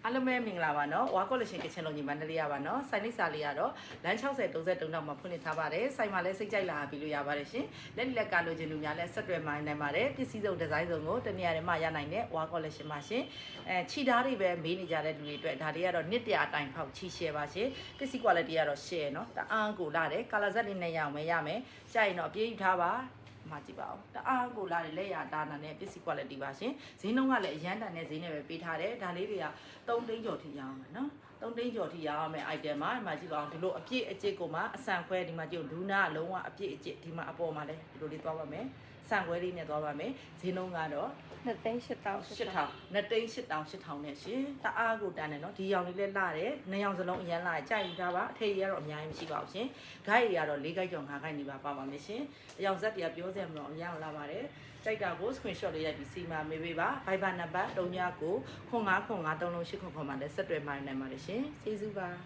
အားလုံးပဲမင်္ဂလာပါနော်ဝါကော်လရှင်ကချင်လုံးညီမန္တလေးရပါနော်စိုင်းလိပ်စာလေးကတော့လမ်း60 33တောက်မှာဖွင့်လှစ်ထားပါတယ်စိုင်းမှာလည်းစိတ်ကြိုက်လာပြီးလို့ရပါတယ်ရှင်လက်လက်ကလိုချင်လူများလည်းဆက်တွဲမိုင်းနိုင်ပါတယ်ပစ္စည်းစုံဒီဇိုင်းစုံကိုတနေရာထဲမှာရနိုင်တဲ့ဝါကော်လရှင်ပါရှင်ခြိသားတွေပဲမေးနေကြတဲ့လူတွေအတွက်ဒါတွေကတော့နှစ်တရာအတိုင်ဖောက်ခြိ share ပါရှင်ပစ္စည်း quality ကတော့ share နော်တအားကိုလာတယ် color set လေးနဲ့ရအောင်ပဲရမယ်ကြာရင်တော့အပြေးယူထားပါမှာကြည့်ပါဦးတအားကိုလာတယ်လက်ရတာနာနဲ့ပစ္စည်း quality ပါရှင်ဈေးနှုန်းကလည်းအရန်တန်တဲ့ဈေးနဲ့ပဲပေးထားတယ်ဒါလေးတွေက3သိန်းကျော်ထိရအောင်မယ်နော်3သိန်းကျော်ထိရအောင်မယ် item မှာဒီမှာကြည့်ပါအောင်ဒီလိုအပြည့်အကျစ်ကိုမှအဆန်ခွဲဒီမှာကြည့်ဒူးနာလုံးဝအပြည့်အကျစ်ဒီမှာအပေါ်မှာလည်းဒီလိုလေးသွားပါမယ်ဆန်ခွဲလေးနဲ့သွားပါမယ်ဈေးနှုန်းကတော့2,800နဲ့ရှင်တအားကိုတန်းတယ်နော်ဒီရောင်လေးလည်းလာတယ်နှစ်ရောင်စလုံးအရန်လာကြိုက်ယူထားပါအထည်ရတော့အများကြီးမရှိပါဘူးရှင်ဂိုက်ရတော့4ဂိုက်ကျော်5ဂိုက်နေပါပါမယ်ရှင်အယောင်ဇက်တွေကပြောစရာမလိုအများအောင်လာပါတယ်ကြိုက်တာကို screenshot လေးရိုက်ပြီးစီမာမေးပေးပါ Viber number 3995953800မှာလည်းဆက်တွဲမှနိုင်ပါတယ်ရှင်ကျေးဇူးပါ